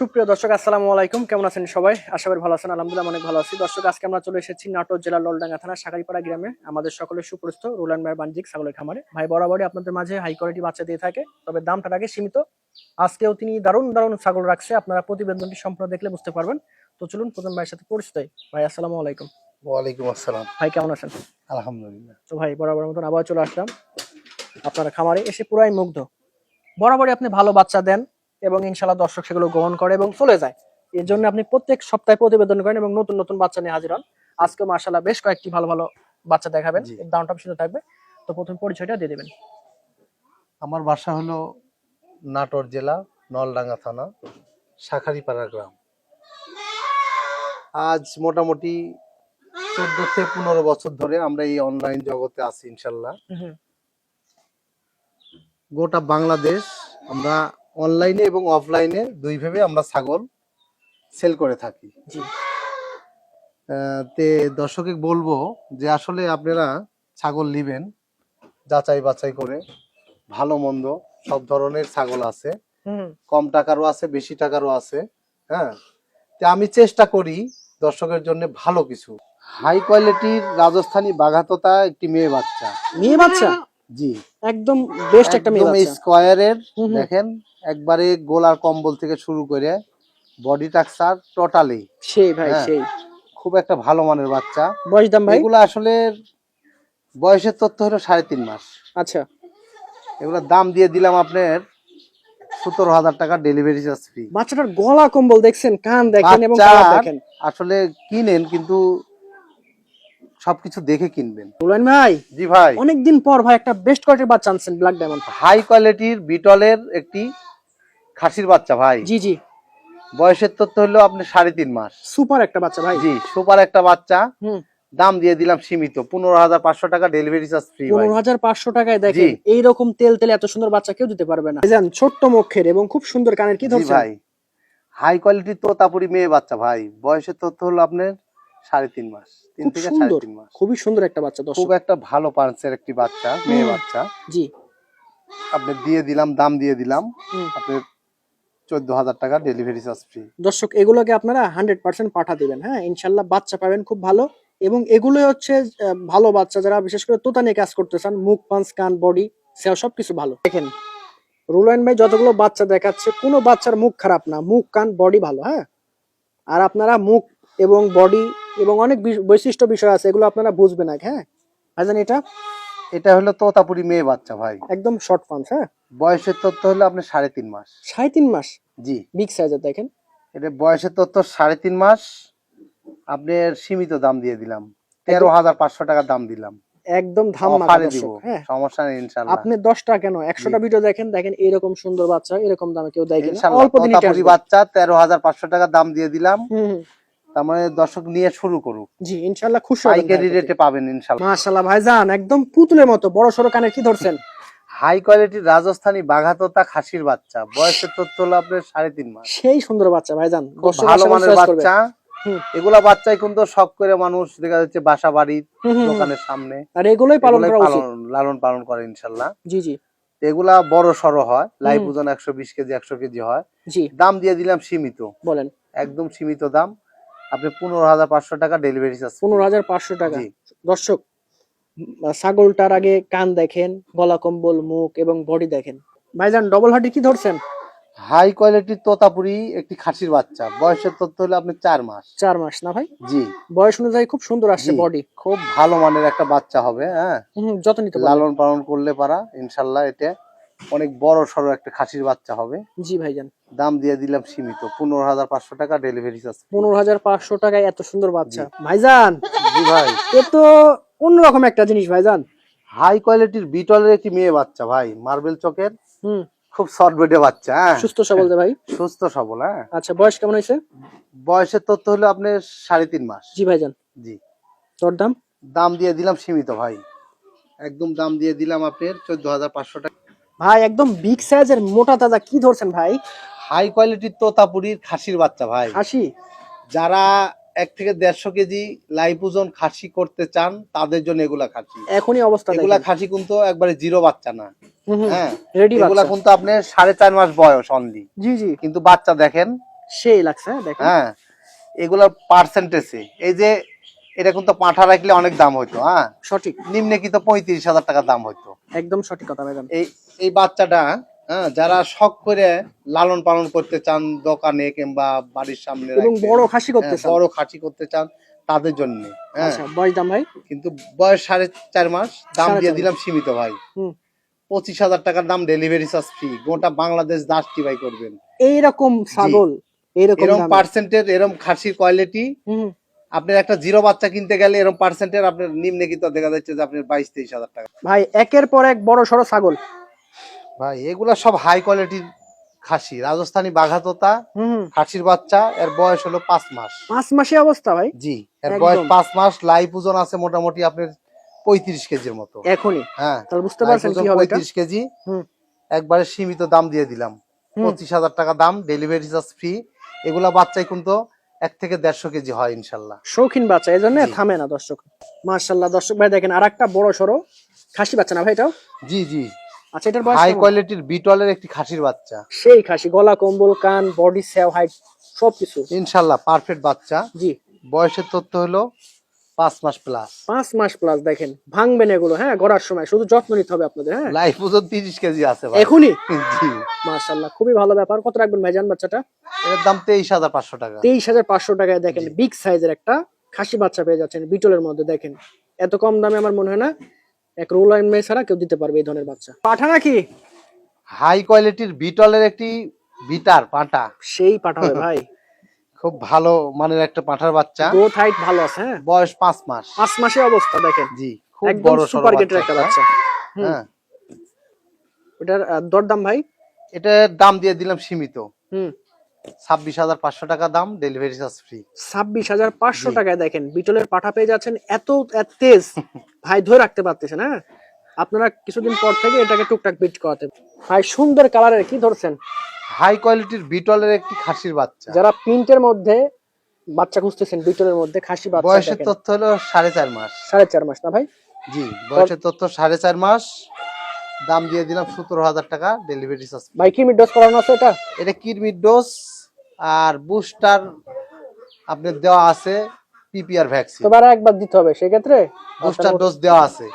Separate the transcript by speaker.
Speaker 1: সুপ্রিয় দর্শক আসসালামু আলাইকুম, কেমন আছেন সবাই? আশা করি ভালো আছেন। আলহামদুলিল্লাহ অনেক ভালো আছি। দর্শক আজকে আমরা চলে এসেছি নাটোর জেলার ললডাঙ্গা থানা সাকারিপাড়া গ্রামে আমাদের সকলের সুপরিচিত রুলান ভাই বাণিজ্যিক ছাগলের খামারে। ভাই বরাবরই আপনাদের মাঝে হাই কোয়ালিটি বাচ্চা দিয়ে থাকে, তবে দামটা আগে সীমিত। আজকেও তিনি দারুণ দারুণ ছাগল রাখছে, আপনারা প্রতিবেদনটি সম্পূর্ণ দেখলে বুঝতে পারবেন। তো চলুন প্রথম ভাইয়ের সাথে পরিচিত হই। ভাই আসসালামু আলাইকুম।
Speaker 2: ওয়ালাইকুম আসসালাম।
Speaker 1: ভাই কেমন আছেন?
Speaker 2: আলহামদুলিল্লাহ।
Speaker 1: তো ভাই বরাবর মতন আবার চলে আসলাম আপনারা খামারে, এসে পুরাই মুগ্ধ। বরাবরই আপনি ভালো বাচ্চা দেন এবং ইনশাআল্লাহ দর্শক সেগুলো গ্রহণ করে এবং চলে যায়। এর জন্য আপনি প্রত্যেক সপ্তাহে প্রতিবেদন করেন এবং নতুন নতুন বাচ্চা নিয়ে হাজির হন। আজকে মাশাআল্লাহ বেশ কয়েকটি ভালো ভালো বাচ্চা দেখাবেন, এর দামটা বেশি থাকবে। তো প্রথম পরিচয়টা দিয়ে দিবেন।
Speaker 2: আমার বাসা হলো নাটোর জেলা নলডাঙ্গা থানা শাখারিপাড়া গ্রাম। আজ মোটামুটি 14 থেকে 15 বছর ধরে আমরা এই অনলাইন জগতে আছি ইনশাল্লাহ। গোটা বাংলাদেশ আমরা অনলাইনে এবং অফলাইনে দুইভাবে আমরা ছাগল সেল করে থাকি। তে দর্শকে বলবো যে আসলে আপনারা ছাগল নেবেন যাচাই বাছাই করে, ভালো মন্দ সব ধরনের ছাগল আছে, কম টাকারও আছে বেশি টাকারও আছে। হ্যাঁ, তে আমি চেষ্টা করি দর্শকের জন্য ভালো কিছু। হাই কোয়ালিটির রাজস্থানী বাঘাতোতা একটি মেয়ে বাচ্চা।
Speaker 1: মেয়ে বাচ্চা?
Speaker 2: জি,
Speaker 1: একদম বেস্ট একটা মেয়ে বাচ্চা।
Speaker 2: স্কয়ারের দেখেন, একবারে গোলার কম্বল থেকে শুরু করে বডি স্ট্রাকচার টোটালি
Speaker 1: সেই ভাই সেই
Speaker 2: খুব একটা ভালো মানের বাচ্চা।
Speaker 1: বয়স দাম ভাই?
Speaker 2: এগুলো আসলে বয়সের তথ্য হলো 3.5 মাস।
Speaker 1: আচ্ছা,
Speaker 2: এগুলোর দাম দিয়ে দিলাম আপনার 17,000 টাকা, ডেলিভারি চার্জ ফ্রি।
Speaker 1: বাচ্চাটার গলা কম্বল দেখছেন, কান দেখেন এবং কালার দেখেন।
Speaker 2: আসলে কিনেন কিন্তু সবকিছু দেখে কিনবেন।
Speaker 1: রুলান ভাই,
Speaker 2: জি ভাই,
Speaker 1: অনেকদিন পর ভাই একটা বেস্ট কোয়ালিটির বাচ্চা আনছেন, ব্ল্যাক ডায়মন্ড।
Speaker 2: হাই কোয়ালিটির বিটলের একটি খাসির বাচ্চা ভাই।
Speaker 1: জি জি,
Speaker 2: বয়সের তথ্য হলো আপনি 3.5 মাস।
Speaker 1: সুপার একটা বাচ্চা ভাই।
Speaker 2: জি, সুপার একটা বাচ্চা। দাম দিয়ে দিলাম সীমিত 15,500 টাকা, ডেলিভারি চার্জ ফ্রি।
Speaker 1: 15,500 টাকায় দেখেন এইরকম তেল তেলে এত সুন্দর বাচ্চা কেউ দিতে পারবে না। জান ছোট্ট মুখের এবং খুব সুন্দর কানের, কি ধরছেন
Speaker 2: ভাই? হাই কোয়ালিটির তোতাপুরি মেয়ে বাচ্চা ভাই। বয়সের তথ্য হলো আপনার 3.5 মাস, 3 থেকে 3.5 মাস।
Speaker 1: খুবই সুন্দর একটা বাচ্চা,
Speaker 2: খুব একটা ভালো পাঁচের একটি বাচ্চা, মেয়ে বাচ্চা।
Speaker 1: জি,
Speaker 2: আপনি দিয়ে দিলাম, দাম দিয়ে দিলাম আপনি 14,000 টাকা, ডেলিভারি চার্জ ফ্রি।
Speaker 1: দর্শক এগুলোকে আপনারা 100% পাঠা দিবেন। হ্যাঁ, ইনশাল্লাহ বাচ্চা পাবেন খুব ভালো। এবং এগুলোই হচ্ছে ভালো বাচ্চা, যারা বিশেষ করে তোতা নিয়ে কাজ করতে চান। মুখ, পাঁচ, কান, বডি সবকিছু ভালো। দেখেন রুলান ভাই যতগুলো বাচ্চা দেখাচ্ছে, কোনো বাচ্চার মুখ খারাপ না, মুখ কান বডি ভালো। হ্যাঁ, আর আপনারা মুখ এবং বডি এবং অনেক বৈশিষ্ট্য বিষয় আছে, এগুলো আপনারা বুঝবেন না। হ্যাঁ ভাইজান,
Speaker 2: এটা হলো তোতাপুরি মেয়ে বাচ্চা ভাই,
Speaker 1: একদম শর্ট পাঞ্চ। হ্যাঁ,
Speaker 2: বয়সের তথ্য হলো আপনার 3.5 মাস।
Speaker 1: 3.5 মাস?
Speaker 2: জি,
Speaker 1: বিগ সাইজের। দেখেন
Speaker 2: এটা বয়সের তথ্য 3.5 মাস। আপনার সীমিত দাম দিয়ে দিলাম 13,500 টাকা দাম দিলাম, একদম ধামাকা দিব। হ্যাঁ, সমস্যা নেই ইনশাআল্লাহ।
Speaker 1: আপনি 10টা কেন 100টা ভিডিও দেখেন, দেখেন এরকম সুন্দর বাচ্চা এরকম দামে কেউ দেয় কিনা। অল্প দিনই
Speaker 2: তোতাপুরি বাচ্চা 13,500 টাকা দাম দিয়ে দিলাম। তার মানে দর্শক নিয়ে শুরু করুক।
Speaker 1: জি, ইনশাআল্লাহ খুশি হবেন,
Speaker 2: পাইকারি রেটে পাবেন ইনশাআল্লাহ।
Speaker 1: মাশাআল্লাহ ভাইজান, একদম পুতুলের মতো বড় সরো কানের, কি ধরছেন?
Speaker 2: হাই কোয়ালিটির রাজস্থানী বাঘাতোতা খাসির বাচ্চা। বয়সের তথ্য হলো আপনার 3.5 মাস।
Speaker 1: সেই সুন্দর বাচ্চা ভাইজান,
Speaker 2: ভালো মানের বাচ্চা। এগুলা বাচ্চাই কিন্তু শখ করে মানুষ দেখা যাচ্ছে বাসা বাড়ির দোকানের সামনে, আর এগুলোই লালন পালন করে ইনশাআল্লাহ। জি জি, এগুলা বড় সরো হয়, লাইভ ওজন 120 কেজি 100 কেজি হয়। জি, দাম দিয়ে দিলাম সীমিত। বলেন? একদম সীমিত দাম, আপনি 15,500 টাকা, ডেলিভারি চার্জ
Speaker 1: 15,500 টাকা। দর্শক ছাগলটার আগে কান দেখেন, গলা কম্বল, মুখ এবং বডি দেখেন। ভাইজান ডবল হাড্ডি কি ধরছেন?
Speaker 2: হাই কোয়ালিটির তোতাপুরি একটি খাসির বাচ্চা। বয়সের তথ্য হলো আপনি 4 মাস।
Speaker 1: 4 মাস না ভাই?
Speaker 2: জি,
Speaker 1: বয়স অনুযায়ী খুব সুন্দর আসছে বডি,
Speaker 2: খুব ভালো মানের একটা বাচ্চা হবে। হ্যাঁ,
Speaker 1: যত্ন নিতে
Speaker 2: লালন পালন করলে পারা ইনশাআল্লাহ এটা অনেক বড় সরো একটা খাসির বাচ্চা হবে।
Speaker 1: জি ভাইজান,
Speaker 2: দাম দিয়ে দিলাম সীমিত 15,500 টাকা, ডেলিভারি চার্জ
Speaker 1: 15,500 টাকায় এত সুন্দর বাচ্চা। ভাইজান
Speaker 2: জি ভাই,
Speaker 1: এ তো অন্যরকম একটা জিনিস ভাইজান।
Speaker 2: হাই কোয়ালিটির বিটলের একটি মেয়ে বাচ্চা ভাই, মার্বেল চকের, খুব শর্ট বেডে বাচ্চা। সুস্থ সবল ভাই, সুস্থ সবল। হ্যাঁ,
Speaker 1: আচ্ছা, বয়স কেমন হয়েছে?
Speaker 2: বয়সের তথ্য হলো আপনার 3.5 মাস।
Speaker 1: জি ভাইজান। জি, তোর দাম? দাম
Speaker 2: দিয়ে দিলাম সীমিত ভাই, একদম দাম দিয়ে দিলাম আপনার 14,500 টাকা।
Speaker 1: ভাই একদম বিগ সাইজের মোটা তাজা, কি ধরছেন ভাই?
Speaker 2: হাই কোয়ালিটির তোতাপুরির খাসির বাচ্চা ভাই।
Speaker 1: খাসি? যারা
Speaker 2: 1 থেকে 150 কেজি লাইভ ওজন খাসি করতে চান তাদের জন্য এগুলা খাসি।
Speaker 1: এখনই অবস্থা
Speaker 2: এগুলা খাসি কিন্তু একবারে জিরো বাচ্চা না। হ্যাঁ,
Speaker 1: রেডি বাচ্চা।
Speaker 2: এগুলা কিন্তু আপনার 4.5 মাস বয়স অনলি।
Speaker 1: জি জি,
Speaker 2: কিন্তু বাচ্চা দেখেন
Speaker 1: সেই লাগছে, হ্যাঁ দেখেন।
Speaker 2: হ্যাঁ, এগুলা পার্সেন্টেজে, এই যে এটা কিন্তু পাঁঠা রাখলে অনেক দাম হইতো, হ্যাঁ
Speaker 1: সঠিক,
Speaker 2: নিম্নে কিন্তু 35,000 টাকা দাম হইতো।
Speaker 1: একদম সঠিক কথা ভাইজান।
Speaker 2: এই এই বাচ্চাটা, হ্যাঁ, যারা শখ করে লালন পালন করতে চান দোকানে কিংবা বাড়ির সামনে
Speaker 1: এবং
Speaker 2: রাখতে,
Speaker 1: বড় খাসি করতে চান।
Speaker 2: বড় খাসি করতে চান তাদের জন্য, হ্যাঁ।
Speaker 1: আচ্ছা, বয়স দাম ভাই?
Speaker 2: কিন্তু বয়স 4.5 মাস, দাম দিয়ে
Speaker 1: 4.5
Speaker 2: দিলাম সীমিত ভাই,
Speaker 1: হুম।
Speaker 2: 25,000 টাকার দাম, ডেলিভারি চার্জ ফ্রি, গোটা বাংলাদেশ জাস্টিফাই করবেন।
Speaker 1: এইরকম ছাগল এইরকম
Speaker 2: এরকম
Speaker 1: দামে?
Speaker 2: পার্সেন্টের, এরকম খাসির কোয়ালিটি,
Speaker 1: হুম।
Speaker 2: আপনার একটা জিরো বাচ্চা কিনতে গেলে এরকম পার্সেন্টের আপনার নিম্নে কিন্তু দেখা যাচ্ছে যে আপনার 22-23 হাজার টাকা।
Speaker 1: ভাই একের পর এক বড় সড়ো ছাগল
Speaker 2: ভাই এগুলা সব হাই কোয়ালিটির খাসি, রাজস্থানী বাঘাতোতা
Speaker 1: হুম।
Speaker 2: খাসির বাচ্চা, এর বয়স হলো 5 মাস।
Speaker 1: 5 মাসে অবস্থা ভাই?
Speaker 2: জি, এর
Speaker 1: একদম।
Speaker 2: বয়স 5 মাস, লাইভ ওজন আছে মোটামুটি আপনার 35 কেজির মতো
Speaker 1: এখনই?
Speaker 2: হ্যাঁ,
Speaker 1: তাহলে বুঝতে পারছেন কি হবে এটা?
Speaker 2: 35 কেজি।
Speaker 1: হুম।
Speaker 2: একবারে সীমিত দাম দিয়ে দিলাম, 25,000 টাকা দাম, ডেলিভারি চার্জ ফ্রি। এগুলা বাচ্চাই কিন্তু 1 থেকে 150 কেজি হয় ইনশাল্লাহ।
Speaker 1: শৌখিন বাচ্চা, এই জন্য
Speaker 2: জি।
Speaker 1: থামে না দর্শক। মাশাআল্লাহ দর্শক ভাই দেখেন, আর একটা বড় সড়ো খাসি বাচ্চা না ভাই এটাও?
Speaker 2: জি জি,
Speaker 1: আচ্ছা, এটার বয়স
Speaker 2: হাই
Speaker 1: কেমন?
Speaker 2: কোয়ালিটির বিটলের একটি খাসির বাচ্চা,
Speaker 1: সেই খাসি, গলা কম্বল কান বডি সেও হাইট সবকিছু
Speaker 2: ইনশাল্লাহ পারফেক্ট বাচ্চা।
Speaker 1: জি।
Speaker 2: বয়সের তথ্য হলো 5 মাস প্লাস।
Speaker 1: 5 মাস প্লাস, দেখেন ভাঙবেন এগুলো, হ্যাঁ গড়ার সময় শুধু যত্ন নিতে হবে আপনাদের, হ্যাঁ
Speaker 2: লাইফ ওজন 30 কেজি আছে ভাই।
Speaker 1: এখনই?
Speaker 2: জি,
Speaker 1: মাশাআল্লাহ খুবই ভালো ব্যাপার। কত রাখবেন ভাইজান বাচ্চাটা?
Speaker 2: এর দাম 23,500 টাকা।
Speaker 1: 23,500 টাকায় দেখেন বিগ সাইজের একটা খাসি বাচ্চা পেয়ে যাচ্ছেন বিটলের মধ্যে। দেখেন এত কম দামে আমার মনে হয় না এক রোল আইন মেয়ে ছাড়া কেউ দিতে পারবে এই ধরনের বাচ্চা। পাঠা নাকি?
Speaker 2: হাই কোয়ালিটির বিটলের একটি বিটার পাঁঠা,
Speaker 1: সেই পাঠা হবে ভাই,
Speaker 2: খুব ভালো মানের একটা পাঁঠার বাচ্চা,
Speaker 1: গ্রোথ হাইট ভালো আছে, হ্যাঁ
Speaker 2: বয়স 5 মাস।
Speaker 1: 5 মাসে অবস্থা দেখেন,
Speaker 2: জি, খুব
Speaker 1: একদম
Speaker 2: বড় সরো
Speaker 1: সুপার গেটের একটা বাচ্চা।
Speaker 2: হ্যাঁ,
Speaker 1: ওটার দরদাম ভাই?
Speaker 2: এটার দাম দিয়ে দিলাম সীমিত,
Speaker 1: হুম।
Speaker 2: 26,500 টাকা দাম, ডেলিভারি চার্জ ফ্রি।
Speaker 1: 26,500
Speaker 2: জি।
Speaker 1: টাকায় দেখেন বিটলের পাঠা পেয়ে যাচ্ছেন। এত তেজ ভাই ধরে রাখতে পারতেছেন, হ্যাঁ আপনারা কিছুদিন পর থেকে এটাকে টুকটাক বিট করাতে। ভাই সুন্দর কালারের কি ধরছেন?
Speaker 2: হাই কোয়ালিটির বিটলের একটি খাসির বাচ্চা,
Speaker 1: যারা প্রিন্টের মধ্যে বাচ্চা খুঁজতেছেন বিটলের মধ্যে খাসি বাচ্চা,
Speaker 2: বয়সের
Speaker 1: দেখেন
Speaker 2: তথ্য হলো 4.5 মাস।
Speaker 1: 4.5 মাস না ভাই?
Speaker 2: জি, বয়সের তথ্য 4.5 মাস, দাম দিয়ে দিলাম 17,000 টাকা, ডেলিভারি চার্জ।
Speaker 1: ভাই কি মিড ডোজ করানো আছে এটা?
Speaker 2: এটা কিডমির ডোজ আর বুস্টার আপনার দেওয়া আছে, পিপিআর ভ্যাকসিন,
Speaker 1: তো একবার দিতে হবে সেক্ষেত্রে
Speaker 2: বুস্টার ডোজ দেওয়া আছে।